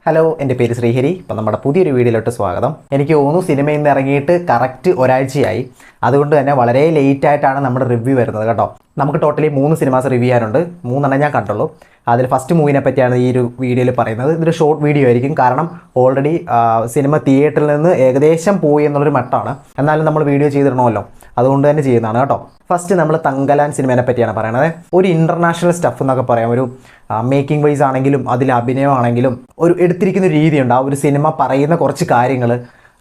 Hello, എൻ്റെ പേര് ശ്രീഹരി. ഇപ്പം നമ്മുടെ പുതിയൊരു വീഡിയോയിലോട്ട് സ്വാഗതം. എനിക്ക് തോന്നുന്നു സിനിമയിൽ നിന്ന് ഇറങ്ങിയിട്ട് കറക്റ്റ് ഒരാഴ്ചയായി. അതുകൊണ്ട് തന്നെ വളരെ ലേറ്റായിട്ടാണ് നമ്മുടെ റിവ്യൂ വരുന്നത് കേട്ടോ. നമുക്ക് ടോട്ടലി 3 സിനിമാസ് റിവ്യൂ ചെയ്യാനുണ്ട്. 3 ഞാൻ കണ്ടുള്ളൂ. അതിൽ ഫസ്റ്റ് മൂവിനെ പറ്റിയാണ് ഈ ഒരു വീഡിയോയിൽ പറയുന്നത്. ഇതൊരു ഷോർട്ട് വീഡിയോ ആയിരിക്കും, കാരണം ഓൾറെഡി സിനിമ തിയേറ്ററിൽ നിന്ന് ഏകദേശം പോയി എന്നുള്ളൊരു മട്ടാണ്. എന്നാലും നമ്മൾ വീഡിയോ ചെയ്തിടണമല്ലോ, അതുകൊണ്ട് തന്നെ ചെയ്യുന്നതാണ് കേട്ടോ. ഫസ്റ്റ് നമ്മൾ തങ്കലാൻ സിനിമയെ പറ്റിയാണ് പറയുന്നത്. ഒരു ഇൻ്റർനാഷണൽ സ്റ്റഫ് എന്നൊക്കെ പറയാം. ഒരു മേക്കിംഗ് വൈസ് ആണെങ്കിലും അതിൽ അഭിനയമാണെങ്കിലും ഒരു എടുത്തിരിക്കുന്ന രീതിയുണ്ട്. ആ ഒരു സിനിമ പറയുന്ന കുറച്ച് കാര്യങ്ങൾ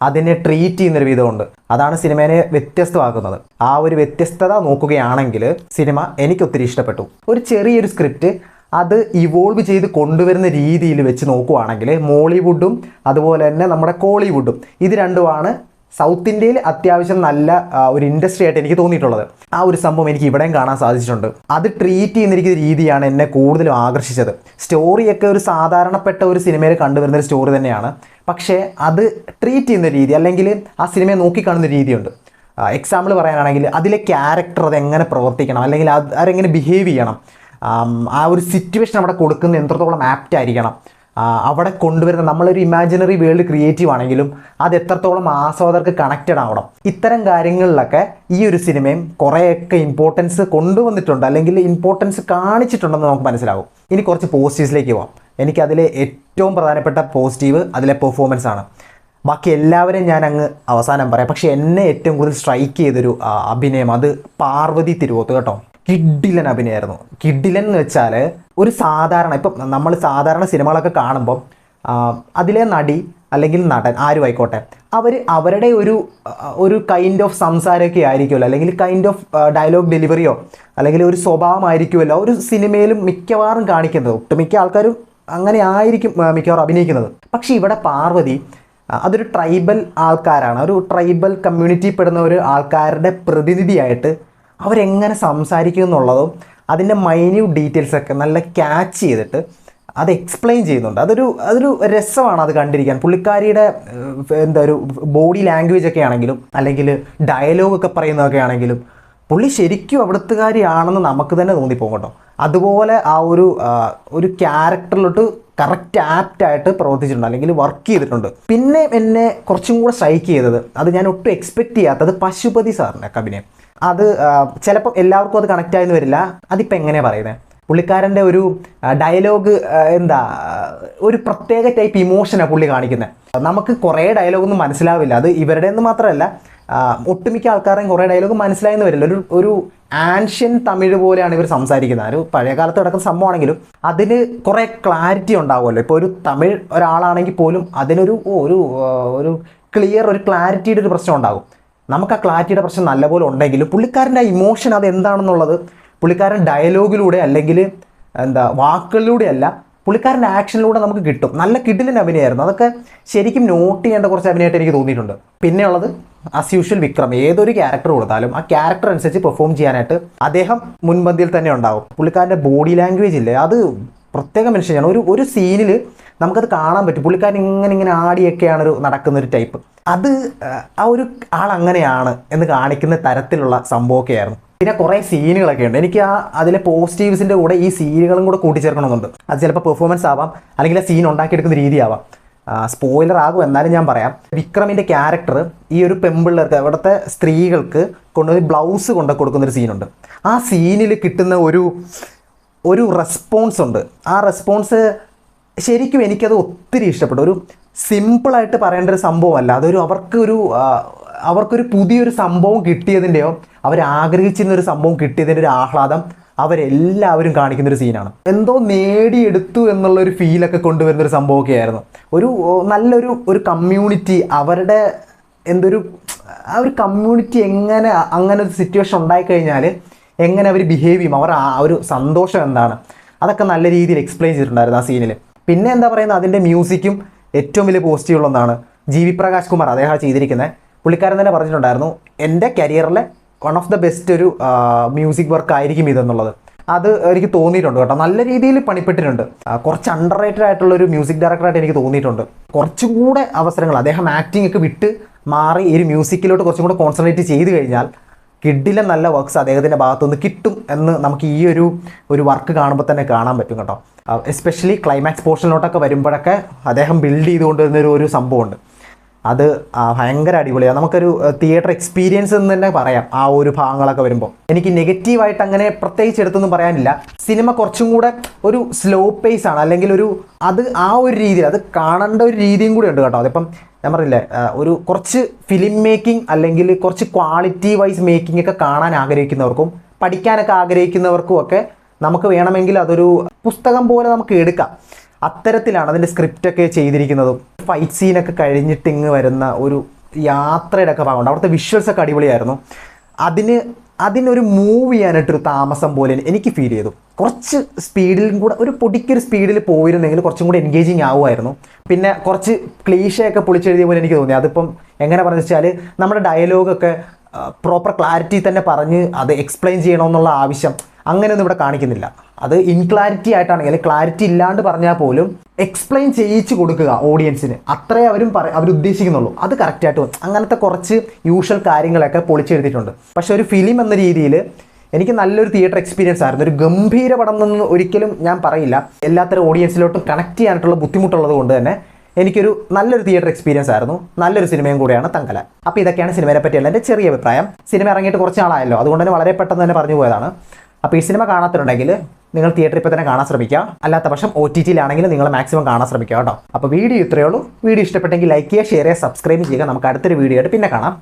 അതിനെ ട്രീറ്റ് ചെയ്യുന്നൊരു വിധമുണ്ട്. അതാണ് സിനിമയെ വ്യത്യസ്തമാക്കുന്നത്. ആ ഒരു വ്യത്യസ്തത നോക്കുകയാണെങ്കിൽ സിനിമ എനിക്കൊത്തിരി ഇഷ്ടപ്പെട്ടു. ഒരു ചെറിയൊരു സ്ക്രിപ്റ്റ് അത് ഇവോൾവ് ചെയ്ത് കൊണ്ടുവരുന്ന രീതിയിൽ വെച്ച് നോക്കുവാണെങ്കിൽ മോളിവുഡും അതുപോലെ തന്നെ നമ്മുടെ കോളിവുഡും ഇത് രണ്ടുമാണ് സൗത്ത് ഇന്ത്യയിൽ അത്യാവശ്യം നല്ല ഒരു ഇൻഡസ്ട്രി ആയിട്ട് എനിക്ക് തോന്നിയിട്ടുള്ളത്. ആ ഒരു സംഭവം എനിക്ക് ഇവിടെയും കാണാൻ സാധിച്ചിട്ടുണ്ട്. അത് ട്രീറ്റ് ചെയ്യുന്നിരിക്കുന്ന രീതിയാണ് എന്നെ കൂടുതലും ആകർഷിച്ചത്. സ്റ്റോറിയൊക്കെ ഒരു സാധാരണപ്പെട്ട ഒരു സിനിമയിൽ കണ്ടുവരുന്ന ഒരു സ്റ്റോറി തന്നെയാണ്. പക്ഷേ അത് ട്രീറ്റ് ചെയ്യുന്ന രീതി, അല്ലെങ്കിൽ ആ സിനിമയെ നോക്കിക്കാണുന്ന രീതിയുണ്ട്. എക്സാമ്പിൾ പറയാനാണെങ്കിൽ അതിലെ ക്യാരക്ടർ അതെങ്ങനെ പ്രവർത്തിക്കണം, അല്ലെങ്കിൽ അതെങ്ങനെ ബിഹേവ് ചെയ്യണം, ആ ഒരു സിറ്റുവേഷൻ അവിടെ കൊടുക്കുന്ന എത്രത്തോളം ആപ്റ്റ് ആയിരിക്കണം, അവിടെ കൊണ്ടുവരുന്ന നമ്മളൊരു ഇമാജിനറി വേൾഡ് ക്രിയേറ്റീവ് ആണെങ്കിലും അത് എത്രത്തോളം ആസ്വാദകർക്ക് കണക്റ്റഡ് ആവണം. ഇത്തരം കാര്യങ്ങളിലൊക്കെ ഈ ഒരു സിനിമയും കുറേയൊക്കെ ഇമ്പോർട്ടൻസ് കൊണ്ടുവന്നിട്ടുണ്ട്, അല്ലെങ്കിൽ ഇമ്പോർട്ടൻസ് കാണിച്ചിട്ടുണ്ടെന്ന് നമുക്ക് മനസ്സിലാവും. ഇനി കുറച്ച് പോസിറ്റീവ്സിലേക്ക് പോവാം. എനിക്കതിലെ ഏറ്റവും പ്രധാനപ്പെട്ട പോസിറ്റീവ് അതിലെ പെർഫോമൻസ് ആണ്. ബാക്കി എല്ലാവരെയും ഞാൻ അങ്ങ് അവസാനം പറയാം. പക്ഷേ എന്നെ ഏറ്റവും കൂടുതൽ സ്ട്രൈക്ക് ചെയ്തൊരു അഭിനയം അത് പാർവതി തിരുവോത്ത് കേട്ടോ. കിഡിലൻ അഭിനയമായിരുന്നു. കിഡിലൻ എന്ന് വെച്ചാൽ ഒരു സാധാരണ, ഇപ്പം നമ്മൾ സാധാരണ സിനിമകളൊക്കെ കാണുമ്പം അതിലെ നടി അല്ലെങ്കിൽ നടൻ ആരും ആയിക്കോട്ടെ, അവരുടെ ഒരു കൈൻഡ് ഓഫ് സംസാരമൊക്കെ ആയിരിക്കുമല്ലോ, അല്ലെങ്കിൽ കൈൻഡ് ഓഫ് ഡയലോഗ് ഡെലിവറിയോ അല്ലെങ്കിൽ ഒരു സ്വഭാവമായിരിക്കുമല്ലോ ഒരു സിനിമയിലും മിക്കവാറും കാണിക്കുന്നത്. ഒട്ടുമിക്ക ആൾക്കാരും അങ്ങനെ ആയിരിക്കും മിക്കവാറും അഭിനയിക്കുന്നത്. പക്ഷേ ഇവിടെ പാർവതി അതൊരു ട്രൈബൽ ആൾക്കാരാണ്, ഒരു ട്രൈബൽ കമ്മ്യൂണിറ്റി പെടുന്ന ഒരു ആൾക്കാരുടെ പ്രതിനിധിയായിട്ട് അവരെങ്ങനെ സംസാരിക്കും എന്നുള്ളതും അതിൻ്റെ മൈന്യൂട്ട് ഡീറ്റെയിൽസൊക്കെ നല്ല ക്യാച്ച് ചെയ്തിട്ട് അത് എക്സ്പ്ലെയിൻ ചെയ്യുന്നുണ്ട്. അതൊരു രസമാണ് അത് കണ്ടിരിക്കാൻ. പുള്ളിക്കാരിയുടെ ഒരു ബോഡി ലാംഗ്വേജ് ഒക്കെ ആണെങ്കിലും അല്ലെങ്കിൽ ഡയലോഗൊക്കെ പറയുന്നതൊക്കെ ആണെങ്കിലും പുള്ളി ശരിക്കും അവിടുത്തുകാരിയാണെന്ന് നമുക്ക് തന്നെ തോന്നിപ്പോകും കേട്ടോ. അതുപോലെ ആ ഒരു ക്യാരക്ടറിലോട്ട് കറക്റ്റ് ആപ്റ്റായിട്ട് പ്രവർത്തിച്ചിട്ടുണ്ട്, അല്ലെങ്കിൽ വർക്ക് ചെയ്തിട്ടുണ്ട്. പിന്നെ എന്നെ കുറച്ചും കൂടെ സ്ട്രൈക്ക് ചെയ്തത്, അത് ഞാൻ ഒട്ടും എക്സ്പെക്റ്റ് ചെയ്യാത്തത്, പശുപതി സാറിൻ്റെ അഭിനയം. അത് ചിലപ്പോൾ എല്ലാവർക്കും അത് കണക്റ്റ് ആയെന്ന് വരില്ല. അതിപ്പോൾ എങ്ങനെയാണ് പറയുന്നത്, പുള്ളിക്കാരൻ്റെ ഒരു ഡയലോഗ് ഒരു പ്രത്യേക ടൈപ്പ് ഇമോഷനാണ് പുള്ളി കാണിക്കുന്നത്. നമുക്ക് കുറേ ഡയലോഗൊന്നും മനസ്സിലാവില്ല. അത് ഇവരുടെ ഒന്നും മാത്രമല്ല, ഒട്ടുമിക്ക ആൾക്കാരെയും കുറേ ഡയലോഗ് മനസ്സിലായെന്ന് വരില്ല. ഒരു ആൻഷ്യൻ തമിഴ് പോലെയാണ് ഇവർ സംസാരിക്കുന്നത്. ഒരു പഴയ കാലത്ത് കിടക്കുന്ന സംഭവമാണെങ്കിലും അതിന് കുറേ ക്ലാരിറ്റി ഉണ്ടാവുമല്ലോ. ഇപ്പോൾ ഒരു തമിഴ് ഒരാളാണെങ്കിൽ പോലും അതിനൊരു ഒരു ക്ലിയർ ഒരു ക്ലാരിറ്റിയുടെ ഒരു പ്രശ്നം ഉണ്ടാകും. നമുക്ക് ആ ക്ലാരിറ്റിയുടെ പ്രശ്നം നല്ലപോലെ ഉണ്ടെങ്കിലും പുള്ളിക്കാരൻ്റെ ആ ഇമോഷൻ അത് എന്താണെന്നുള്ളത് പുള്ളിക്കാരൻ ഡയലോഗിലൂടെ അല്ലെങ്കിൽ വാക്കുകളിലൂടെ അല്ല, പുള്ളിക്കാരൻ്റെ ആക്ഷനിലൂടെ നമുക്ക് കിട്ടും. നല്ല കിടിലൻ അഭിനയമായിരുന്നു. അതൊക്കെ ശരിക്കും നോട്ട് ചെയ്യേണ്ട കുറച്ച് അഭിനയമായിട്ട് എനിക്ക് തോന്നിയിട്ടുണ്ട്. പിന്നെയുള്ളത് ആസ് യൂഷ്വൽ വിക്രം ഏതൊരു ക്യാരക്ടർ കൊടുത്താലും ആ ക്യാരക്ടർ അനുസരിച്ച് പെർഫോം ചെയ്യാനായിട്ട് അദ്ദേഹം മുൻപന്തിയിൽ തന്നെ ഉണ്ടാവും. പുള്ളിക്കാരൻ്റെ ബോഡി ലാംഗ്വേജ് ഇല്ലേ, അത് പ്രത്യേക മനുഷ്യനാണ്. ഒരു സീനിൽ നമുക്കത് കാണാൻ പറ്റും. പുള്ളിക്കാരൻ ഇങ്ങനെ ആടിയൊക്കെയാണ് നടക്കുന്നൊരു ടൈപ്പ്. അത് ആ ഒരു ആൾ അങ്ങനെയാണ് എന്ന് കാണിക്കുന്ന തരത്തിലുള്ള സംഭവമൊക്കെ ആയിരുന്നു. പിന്നെ കുറേ സീനുകളൊക്കെ ഉണ്ട്. എനിക്ക് അതിലെ പോസിറ്റീവ്സിൻ്റെ കൂടെ ഈ സീനുകളും കൂടെ കൂട്ടിച്ചേർക്കണമെന്നുണ്ട്. അത് ചിലപ്പോൾ പെർഫോമൻസ് ആവാം, അല്ലെങ്കിൽ ആ സീൻ ഉണ്ടാക്കിയെടുക്കുന്ന രീതിയാവാം. സ്പോയിലർ ആകും, എന്നാലും ഞാൻ പറയാം. വിക്രമിൻ്റെ ക്യാരക്ടർ ഈ ഒരു പെമ്പിള്ളേർക്ക്, അവിടുത്തെ സ്ത്രീകൾക്ക് കൊണ്ടുപോയി ബ്ലൗസ് കൊടുക്കുന്നൊരു സീനുണ്ട്. ആ സീനിൽ കിട്ടുന്ന ഒരു റെസ്പോൺസ് ഉണ്ട്. ആ റെസ്പോൺസ് ശരിക്കും എനിക്കത് ഒത്തിരി ഇഷ്ടപ്പെട്ടു. ഒരു സിമ്പിളായിട്ട് പറയേണ്ട ഒരു സംഭവമല്ല. അവർക്കൊരു പുതിയൊരു സംഭവം കിട്ടിയതിൻ്റെയോ അവരാഗ്രഹിച്ചിരുന്നൊരു സംഭവം കിട്ടിയതിൻ്റെ ഒരു ആഹ്ലാദം അവരെല്ലാവരും കാണിക്കുന്നൊരു സീനാണ്. എന്തോ നേടിയെടുത്തു എന്നുള്ളൊരു ഫീലൊക്കെ കൊണ്ടുവരുന്നൊരു സംഭവമൊക്കെ ആയിരുന്നു. നല്ലൊരു കമ്മ്യൂണിറ്റി, അവരുടെ ആ ഒരു കമ്മ്യൂണിറ്റി എങ്ങനെ അങ്ങനെ ഒരു സിറ്റുവേഷൻ ഉണ്ടായിക്കഴിഞ്ഞാൽ എങ്ങനെ അവർ ബിഹേവ് ചെയ്യും, അവർ ആ ഒരു സന്തോഷം എന്താണ്, അതൊക്കെ നല്ല രീതിയിൽ എക്സ്പ്ലെയിൻ ചെയ്തിട്ടുണ്ടായിരുന്നു ആ സീനിൽ. പിന്നെ പറയുന്നത് അതിൻ്റെ മ്യൂസിക്കും ഏറ്റവും വലിയ പോസിറ്റീവ് ഒന്നാണ്. ജി.വി. പ്രകാശ് കുമാർ അദ്ദേഹം ചെയ്തിരിക്കുന്നത്. പുള്ളിക്കാരൻ തന്നെ പറഞ്ഞിട്ടുണ്ടായിരുന്നു, എൻ്റെ കരിയറിലെ വൺ ഓഫ് ദ ബെസ്റ്റ് ഒരു മ്യൂസിക് വർക്ക് ആയിരിക്കും ഇതെന്നുള്ളത്. അത് എനിക്ക് തോന്നിയിട്ടുണ്ട് കേട്ടോ. നല്ല രീതിയിൽ പണിപ്പെട്ടിട്ടുണ്ട്. കുറച്ച് അണ്ടർ റേറ്റഡ് ആയിട്ടുള്ളൊരു മ്യൂസിക് ഡയറക്ടറായിട്ട് എനിക്ക് തോന്നിയിട്ടുണ്ട്. കുറച്ചും കൂടെ അവസരങ്ങൾ അദ്ദേഹം ആക്ടിംഗ് ഒക്കെ വിട്ട് മാറി ഈ ഒരു മ്യൂസിക്കിലോട്ട് കുറച്ചും കൂടെ കോൺസെൻട്രേറ്റ് ചെയ്ത് കഴിഞ്ഞാൽ കിഡിലെ നല്ല വർക്ക്സ് അദ്ദേഹത്തിൻ്റെ ഭാഗത്തുനിന്ന് കിട്ടും എന്ന് നമുക്ക് ഈ ഒരു വർക്ക് കാണുമ്പോൾ തന്നെ കാണാൻ പറ്റും കേട്ടോ. എസ്പെഷ്യലി ക്ലൈമാക്സ് പോർഷനിലോട്ടൊക്കെ വരുമ്പോഴൊക്കെ അദ്ദേഹം ബിൽഡ് ചെയ്തുകൊണ്ട് വരുന്നൊരു സംഭവമുണ്ട്. അത് ഭയങ്കര അടിപൊളിയാണ്. നമുക്കൊരു തിയേറ്റർ എക്സ്പീരിയൻസ് എന്ന് തന്നെ പറയാം ആ ഒരു ഭാഗങ്ങളൊക്കെ വരുമ്പോൾ. എനിക്ക് നെഗറ്റീവായിട്ട് അങ്ങനെ പ്രത്യേകിച്ച് എടുത്തൊന്നും പറയാനില്ല. സിനിമ കുറച്ചും കൂടെ ഒരു സ്ലോ പേസ് ആണ്, അല്ലെങ്കിൽ അത് ആ ഒരു രീതിയിൽ അത് കാണേണ്ട ഒരു രീതിയും കൂടി ഉണ്ട് കേട്ടോ. അതിപ്പം ഞാൻ പറഞ്ഞില്ലേ, ഒരു കുറച്ച് ഫിലിം മേക്കിംഗ് അല്ലെങ്കിൽ കുറച്ച് ക്വാളിറ്റി വൈസ് മേക്കിംഗ് ഒക്കെ കാണാൻ ആഗ്രഹിക്കുന്നവർക്കും പഠിക്കാനൊക്കെ ആഗ്രഹിക്കുന്നവർക്കും ഒക്കെ നമുക്ക് വേണമെങ്കിൽ അതൊരു പുസ്തകം പോലെ നമുക്ക് എടുക്കാം. അത്തരത്തിലാണ് അതിൻ്റെ സ്ക്രിപ്റ്റൊക്കെ ചെയ്തിരിക്കുന്നതും. ഫൈറ്റ് സീനൊക്കെ കഴിഞ്ഞിട്ട് ഇങ്ങ് വരുന്ന ഒരു യാത്രയുടെ ഒക്കെ ഭാഗമുണ്ട്. അവിടുത്തെ വിഷ്വൽസൊക്കെ അടിപൊളിയായിരുന്നു. അതിനൊരു മൂവ് ചെയ്യാനായിട്ടൊരു താമസം പോലെ എനിക്ക് ഫീൽ ചെയ്തു. കുറച്ച് സ്പീഡിലും കൂടെ ഒരു പൊടിക്കൊരു സ്പീഡിൽ പോയിരുന്നെങ്കിൽ കുറച്ചും കൂടെ എൻഗേജിങ് ആവുമായിരുന്നു. പിന്നെ കുറച്ച് ക്ലീഷയൊക്കെ പൊളിച്ചെഴുതിയ പോലെ എനിക്ക് തോന്നി. അതിപ്പം എങ്ങനെ പറഞ്ഞു വെച്ചാൽ നമ്മുടെ ഡയലോഗൊക്കെ പ്രോപ്പർ ക്ലാരിറ്റി തന്നെ പറഞ്ഞ് അത് എക്സ്പ്ലെയിൻ ചെയ്യണമെന്നുള്ള ആവശ്യം അങ്ങനെയൊന്നും ഇവിടെ കാണിക്കുന്നില്ല. അത് ഇൻക്ലാരിറ്റി ആയിട്ടാണെങ്കിൽ ക്ലാരിറ്റി ഇല്ലാണ്ട് പറഞ്ഞാൽ പോലും എക്സ്പ്ലെയിൻ ചെയ്യിച്ച് കൊടുക്കുക ഓഡിയൻസിന്, അത്രേ അവരുദ്ദേശിക്കുന്നുള്ളൂ. അത് കറക്റ്റായിട്ട് അങ്ങനത്തെ കുറച്ച് യൂഷ്വൽ കാര്യങ്ങളൊക്കെ പൊളിച്ചെഴുതിയിട്ടുണ്ട്. പക്ഷെ ഒരു ഫിലിം എന്ന രീതിയിൽ എനിക്ക് നല്ലൊരു തിയേറ്റർ എക്സ്പീരിയൻസ് ആയിരുന്നു. ഒരു ഗംഭീര പടം എന്നൊന്നും ഒരിക്കലും ഞാൻ പറയില്ല. എല്ലാത്തരം ഓഡിയൻസിലോട്ടും കണക്ട് ചെയ്യാനായിട്ടുള്ള ബുദ്ധിമുട്ടുള്ളത് കൊണ്ട് തന്നെ എനിക്കൊരു നല്ലൊരു തിയേറ്റർ എക്സ്പീരിയൻസ് ആയിരുന്നു. നല്ലൊരു സിനിമയും കൂടെയാണ് തങ്കല. അപ്പോൾ ഇതൊക്കെയാണ് സിനിമയെ പറ്റിയുള്ള എൻ്റെ ചെറിയ അഭിപ്രായം. സിനിമ ഇറങ്ങിയിട്ട് കുറച്ച് നാളായല്ലോ, അതുകൊണ്ട് തന്നെ വളരെ പെട്ടെന്ന് തന്നെ പറഞ്ഞു പോയതാണ്. അപ്പോൾ ഈ സിനിമ കാണാത്തുണ്ടെങ്കിൽ നിങ്ങൾ തിയേറ്ററിൽ ഇപ്പോൾ തന്നെ കാണാൻ ശ്രമിക്കുക. അല്ലാത്ത പക്ഷം OTT-യിലാണെങ്കിൽ നിങ്ങൾ മാക്സിമം കാണാൻ ശ്രമിക്കുക കേട്ടോ. അപ്പോൾ വീഡിയോ ഇത്രയേ ഉള്ളൂ. വീഡിയോ ഇഷ്ടപ്പെട്ടെങ്കിൽ ലൈക്ക് ചെയ്യുക, ഷെയർ ചെയ്യുക, സബ്സ്ക്രൈബ് ചെയ്യുക. നമുക്ക് അടുത്തൊരു വീഡിയോ ആയിട്ട് പിന്നെ കാണാം.